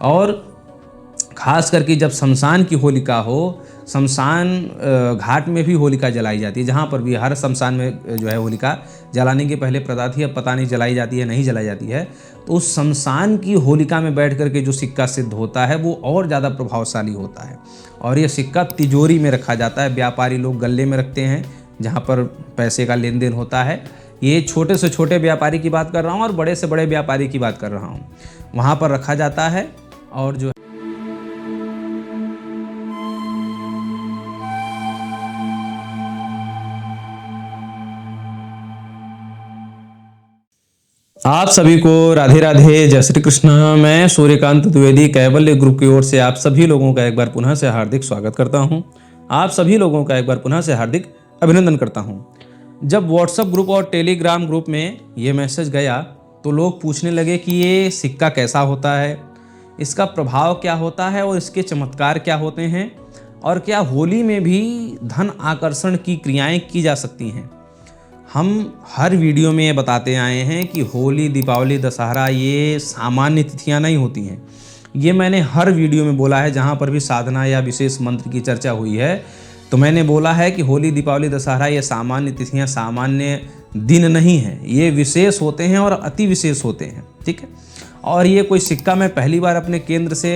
और खास करके जब शमशान की होलिका हो, शमशान घाट में भी होलिका जलाई जाती है, जहाँ पर भी हर शमशान में जो है होलिका जलाने के पहले पता थी, अब पता नहीं जलाई जाती है नहीं जलाई जाती है। तो उस शमशान की होलिका में बैठ करके जो सिक्का सिद्ध होता है वो और ज़्यादा प्रभावशाली होता है। और ये सिक्का तिजोरी में रखा जाता है, व्यापारी लोग गले में रखते हैं जहाँ पर पैसे का लेन देन होता है। ये छोटे से छोटे व्यापारी की बात कर रहा हूँ और बड़े से बड़े व्यापारी की बात कर रहा हूँ, वहाँ पर रखा जाता है। और जो आप सभी को राधे राधे, जय श्री कृष्ण। मैं सूर्यकांत द्विवेदी कैवल्य ग्रुप की ओर से आप सभी लोगों का एक बार पुनः से हार्दिक स्वागत करता हूं। आप सभी लोगों का एक बार पुनः से हार्दिक अभिनंदन करता हूं। जब व्हाट्सएप ग्रुप और टेलीग्राम ग्रुप में ये मैसेज गया तो लोग पूछने लगे कि ये सिक्का कैसा होता है, इसका प्रभाव क्या होता है और इसके चमत्कार क्या होते हैं, और क्या होली में भी धन आकर्षण की क्रियाएँ की जा सकती हैं। हम हर वीडियो में ये बताते आए हैं कि होली, दीपावली, दशहरा ये सामान्य तिथियां नहीं होती हैं। ये मैंने हर वीडियो में बोला है, जहाँ पर भी साधना या विशेष मंत्र की चर्चा हुई है तो मैंने बोला है कि होली, दीपावली, दशहरा ये सामान्य तिथियां, सामान्य दिन नहीं हैं, ये विशेष होते हैं और अति विशेष होते हैं। ठीक है। और ये कोई सिक्का मैं पहली बार अपने केंद्र से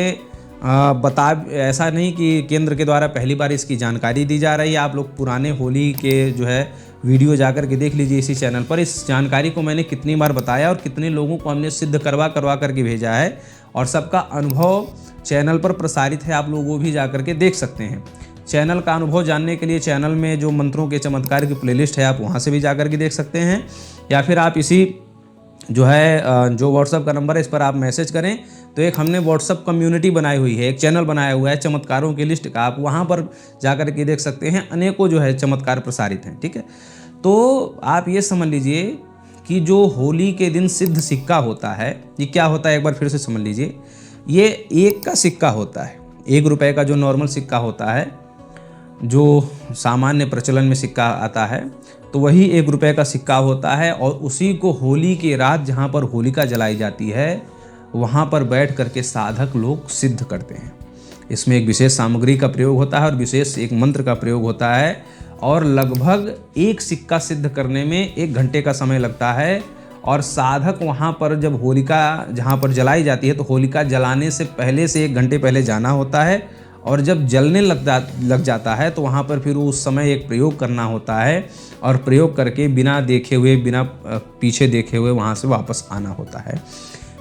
ऐसा नहीं कि केंद्र के द्वारा पहली बार इसकी जानकारी दी जा रही है। आप लोग पुराने होली के जो है वीडियो जाकर के देख लीजिए इसी चैनल पर। इस जानकारी को मैंने कितनी बार बताया और कितने लोगों को हमने सिद्ध करवा करके भेजा है, और सबका अनुभव चैनल पर प्रसारित है, आप लोग वो भी जाकर के देख सकते हैं। चैनल का अनुभव जानने के लिए चैनल में जो मंत्रों के चमत्कार की प्लेलिस्ट है, आप वहाँ से भी जाकर के देख सकते हैं, या फिर आप इसी जो है जो व्हाट्सअप का नंबर है इस पर आप मैसेज करें तो एक हमने व्हाट्सअप कम्युनिटी बनाई हुई है, एक चैनल बनाया हुआ है चमत्कारों की लिस्ट का, आप वहाँ पर जाकर के देख सकते हैं। अनेकों जो है चमत्कार प्रसारित हैं। ठीक है। तो आप ये समझ लीजिए कि जो होली के दिन सिद्ध सिक्का होता है, ये क्या होता है एक बार फिर से समझ लीजिए। ये 1 का सिक्का होता है, 1 रुपये का जो नॉर्मल सिक्का होता है, जो सामान्य प्रचलन में सिक्का आता है, तो वही 1 रुपये का सिक्का होता है। और उसी को होली की रात जहाँ पर होलिका जलाई जाती है, वहाँ पर बैठ करके साधक लोग सिद्ध करते हैं। इसमें एक विशेष सामग्री का प्रयोग होता है और विशेष एक मंत्र का प्रयोग होता है, और लगभग 1 सिक्का सिद्ध करने में 1 घंटे का समय लगता है। और साधक वहाँ पर जब होलिका जहाँ पर जलाई जाती है, तो होलिका जलाने से पहले से 1 घंटे पहले जाना होता है, और जब जलने लग जाता है तो वहाँ पर फिर उस समय एक प्रयोग करना होता है, और प्रयोग करके बिना देखे हुए, बिना पीछे देखे हुए वहाँ से वापस आना होता है।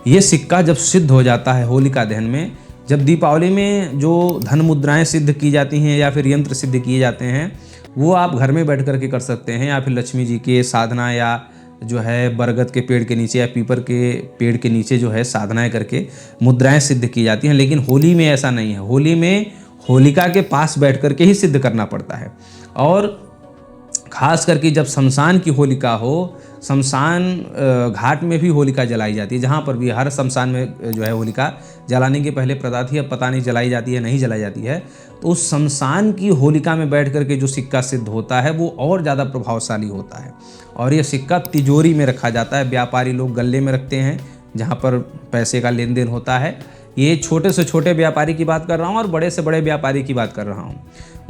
ये सिक्का जब सिद्ध हो जाता है होलिका दहन में, जब दीपावली में जो धन मुद्राएं सिद्ध की जाती हैं या फिर यंत्र सिद्ध किए जाते हैं, वो आप घर में बैठ करके कर सकते हैं, या फिर लक्ष्मी जी के साधना, या जो है बरगद के पेड़ के नीचे या पीपर के पेड़ के नीचे जो है साधनाएं करके मुद्राएं सिद्ध की जाती हैं। लेकिन होली में ऐसा नहीं है। होली में होलिका के पास बैठ करके ही सिद्ध करना पड़ता है। और खास करके जब शमशान की होलिका हो, शमशान घाट में भी होलिका जलाई जाती है, जहाँ पर भी हर शमशान में जो है होलिका जलाने के पहले पता थी, अब पता नहीं जलाई जाती है नहीं जलाई जाती है। तो उस शमशान की होलिका में बैठ करके जो सिक्का सिद्ध होता है वो और ज़्यादा प्रभावशाली होता है। और ये सिक्का तिजोरी में रखा जाता है, व्यापारी लोग गले में रखते हैं जहाँ पर पैसे का लेन देन होता है। ये छोटे से छोटे व्यापारी की बात कर रहा हूँ और बड़े से बड़े व्यापारी की बात कर रहा हूँ,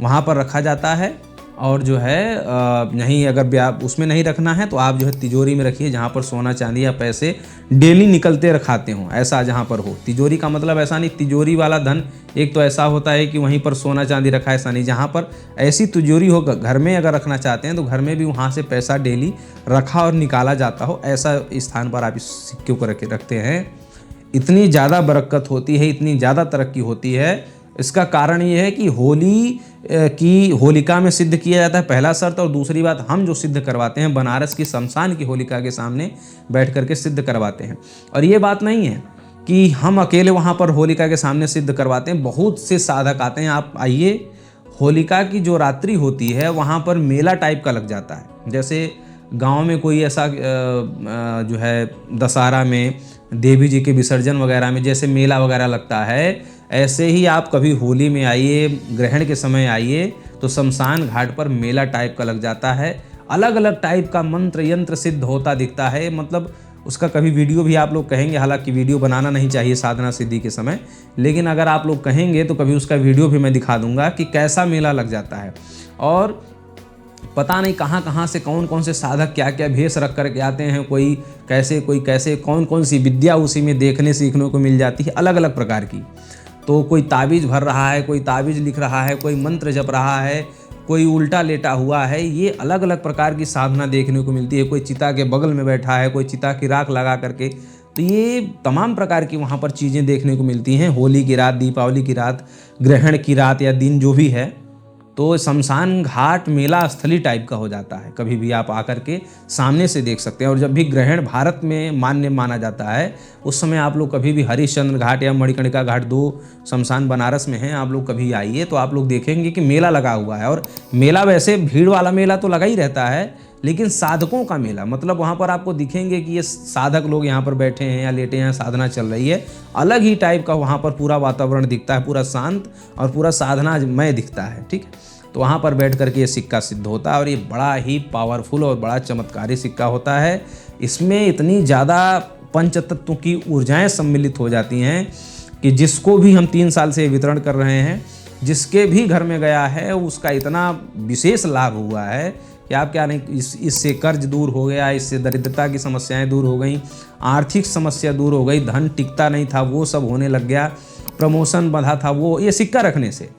वहाँ पर रखा जाता है। और जो है नहीं, अगर उसमें नहीं रखना है तो आप जो है तिजोरी में रखिए, जहाँ पर सोना चांदी या पैसे डेली निकलते रखाते हों, ऐसा जहाँ पर हो। तिजोरी का मतलब ऐसा नहीं, तिजोरी वाला धन एक तो ऐसा होता है कि वहीं पर सोना चांदी रखा, ऐसा नहीं। जहाँ पर ऐसी तिजोरी हो, घर में अगर रखना चाहते हैं तो घर में भी वहाँ से पैसा डेली रखा और निकाला जाता हो, ऐसा स्थान पर आप इस सिक्के को रखते हैं। इतनी ज़्यादा बरकत होती है, इतनी ज़्यादा तरक्की होती है। इसका कारण ये है कि होली की होलिका में सिद्ध किया जाता है, पहला शर्त। और दूसरी बात, हम जो सिद्ध करवाते हैं बनारस की शमशान की होलिका के सामने बैठ करके सिद्ध करवाते हैं। और ये बात नहीं है कि हम अकेले वहाँ पर होलिका के सामने सिद्ध करवाते हैं, बहुत से साधक आते हैं। आप आइए, होलिका की जो रात्रि होती है वहाँ पर मेला टाइप का लग जाता है। जैसे गांव में कोई ऐसा जो है दशहरा में देवी जी के विसर्जन वगैरह में जैसे मेला वगैरह लगता है, ऐसे ही आप कभी होली में आइए, ग्रहण के समय आइए, तो शमशान घाट पर मेला टाइप का लग जाता है। अलग अलग टाइप का मंत्र यंत्र सिद्ध होता दिखता है। मतलब उसका कभी वीडियो भी आप लोग कहेंगे, हालांकि वीडियो बनाना नहीं चाहिए साधना सिद्धि के समय, लेकिन अगर आप लोग कहेंगे तो कभी उसका वीडियो भी मैं दिखा दूंगा कि कैसा मेला लग जाता है। और पता नहीं कहाँ कहाँ से कौन कौन से साधक क्या क्या भेष रख करके आते हैं, कोई कैसे कौन कौन सी विद्या उसी में देखने सीखने को मिल जाती है, अलग अलग प्रकार की। तो कोई ताबीज़ भर रहा है, कोई ताबीज़ लिख रहा है, कोई मंत्र जप रहा है, कोई उल्टा लेटा हुआ है, ये अलग अलग प्रकार की साधना देखने को मिलती है। कोई चिता के बगल में बैठा है, कोई चिता की राख लगा करके, तो ये तमाम प्रकार की वहाँ पर चीज़ें देखने को मिलती हैं। होली की रात, दीपावली की रात, ग्रहण की रात या दिन जो भी है, तो शमशान घाट मेला स्थली टाइप का हो जाता है। कभी भी आप आकर के सामने से देख सकते हैं। और जब भी ग्रहण भारत में मान्य माना जाता है, उस समय आप लोग कभी भी हरिश्चंद्र घाट या मणिकर्णिका घाट, 2 शमशान बनारस में हैं, आप लोग कभी आइए तो आप लोग देखेंगे कि मेला लगा हुआ है। और मेला वैसे भीड़ वाला मेला तो लगा ही रहता है, लेकिन साधकों का मेला, मतलब वहाँ पर आपको दिखेंगे कि ये साधक लोग यहाँ पर बैठे हैं या लेटे हैं, साधना चल रही है। अलग ही टाइप का वहाँ पर पूरा वातावरण दिखता है, पूरा शांत और पूरा साधनामय दिखता है। ठीक है, तो वहाँ पर बैठ करके ये सिक्का सिद्ध होता है और ये बड़ा ही पावरफुल और बड़ा चमत्कारी सिक्का होता है। इसमें इतनी ज़्यादा पंचतत्वों की ऊर्जाएं सम्मिलित हो जाती हैं कि जिसको भी हम 3 साल से वितरण कर रहे हैं, जिसके भी घर में गया है, उसका इतना विशेष लाभ हुआ है कि आप क्या नहीं, इससे कर्ज दूर हो गया, इससे दरिद्रता की समस्याएं दूर हो गई, आर्थिक समस्या दूर हो गई, धन टिकता नहीं था वो सब होने लग गया, प्रमोशन बढ़ा था वो, ये सिक्का रखने से।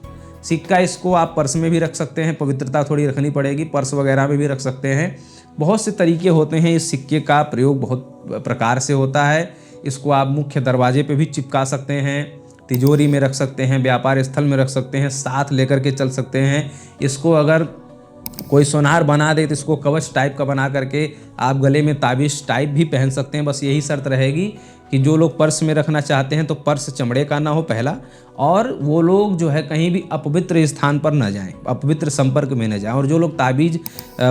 सिक्का इसको आप पर्स में भी रख सकते हैं, पवित्रता थोड़ी रखनी पड़ेगी, पर्स वगैरह में भी रख सकते हैं। बहुत से तरीके होते हैं, इस सिक्के का प्रयोग बहुत प्रकार से होता है। इसको आप मुख्य दरवाजे पे भी चिपका सकते हैं, तिजोरी में रख सकते हैं, व्यापार स्थल में रख सकते हैं, साथ लेकर के चल सकते हैं। इसको अगर कोई सोनार बना दे तो इसको कवच टाइप का बना करके आप गले में ताबीज़ टाइप भी पहन सकते हैं। बस यही शर्त रहेगी कि जो लोग पर्स में रखना चाहते हैं तो पर्स चमड़े का ना हो पहला, और वो लोग जो है कहीं भी अपवित्र स्थान पर ना जाएं, अपवित्र संपर्क में न जाएं। और जो लोग ताबीज़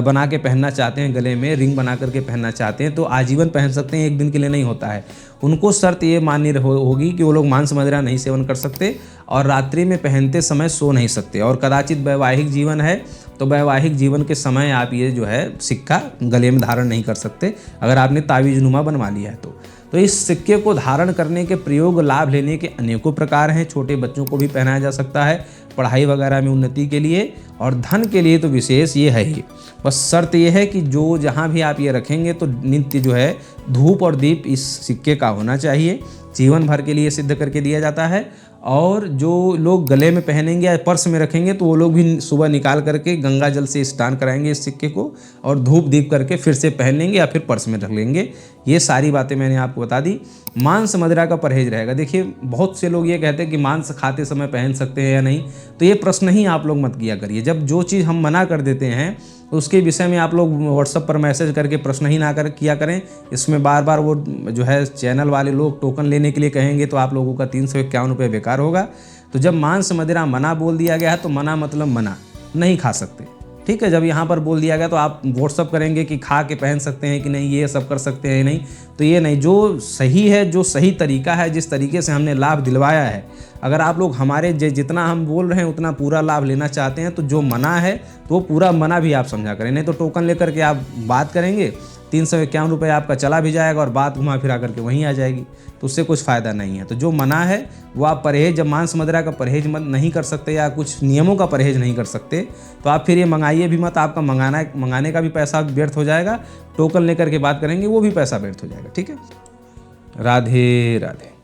बना के पहनना चाहते हैं, गले में रिंग बना करके पहनना चाहते हैं, तो आजीवन पहन सकते हैं, 1 दिन के लिए नहीं होता है। उनको शर्त ये माननी होगी कि वो लोग मांस मदिरा नहीं सेवन कर सकते और रात्रि में पहनते समय सो नहीं सकते। और कदाचित वैवाहिक जीवन है तो वैवाहिक जीवन के समय आप ये जो है सिक्का गले में धारण नहीं कर सकते, अगर आपने ताबीज़ नुमा बनवा लिया है तो इस सिक्के को धारण करने के प्रयोग लाभ लेने के अनेकों प्रकार हैं। छोटे बच्चों को भी पहनाया जा सकता है, पढ़ाई वगैरह में उन्नति के लिए, और धन के लिए तो विशेष ये है ही। बस शर्त ये है कि जो जहाँ भी आप ये रखेंगे तो नित्य जो है धूप और दीप इस सिक्के का होना चाहिए, जीवन भर के लिए सिद्ध करके दिया जाता है। और जो लोग गले में पहनेंगे या पर्स में रखेंगे तो वो लोग भी सुबह निकाल करके गंगा जल से स्नान कराएंगे इस सिक्के को, और धूप दीप करके फिर से पहन लेंगे या फिर पर्स में रख लेंगे। ये सारी बातें मैंने आपको बता दी। मांस मदिरा का परहेज रहेगा। देखिए, बहुत से लोग ये कहते हैं कि मांस खाते समय पहन सकते हैं या नहीं, तो ये प्रश्न ही आप लोग मत किया करिए। जब जो चीज़ हम मना कर देते हैं उसके विषय में आप लोग व्हाट्सएप पर मैसेज करके प्रश्न ही ना किया करें। इसमें बार बार वो जो है चैनल वाले लोग टोकन लेने के लिए कहेंगे तो आप लोगों का 351 रुपये बेकार होगा। तो जब मांस मदिरा मना बोल दिया गया है तो मना मतलब मना, नहीं खा सकते। ठीक है, जब यहाँ पर बोल दिया गया तो आप व्हाट्सअप करेंगे कि खा के पहन सकते हैं कि नहीं, ये सब कर सकते हैं नहीं, तो ये नहीं। जो सही है, जो सही तरीका है, जिस तरीके से हमने लाभ दिलवाया है, अगर आप लोग हमारे जितना हम बोल रहे हैं उतना पूरा लाभ लेना चाहते हैं तो जो मना है तो वो पूरा मना भी आप समझा करें। नहीं तो टोकन लेकर के आप बात करेंगे, 351 रुपये आपका चला भी जाएगा और बात घुमा फिरा करके वहीं आ जाएगी, तो उससे कुछ फ़ायदा नहीं है। तो जो मना है वो आप परहेज, जब मांस मदिरा का परहेज मत नहीं कर सकते या कुछ नियमों का परहेज नहीं कर सकते तो आप फिर ये मंगाइए भी मत। आपका मंगाने का भी पैसा व्यर्थ हो जाएगा, टोकन लेकर के बात करेंगे वो भी पैसा व्यर्थ हो जाएगा। ठीक है, राधे राधे।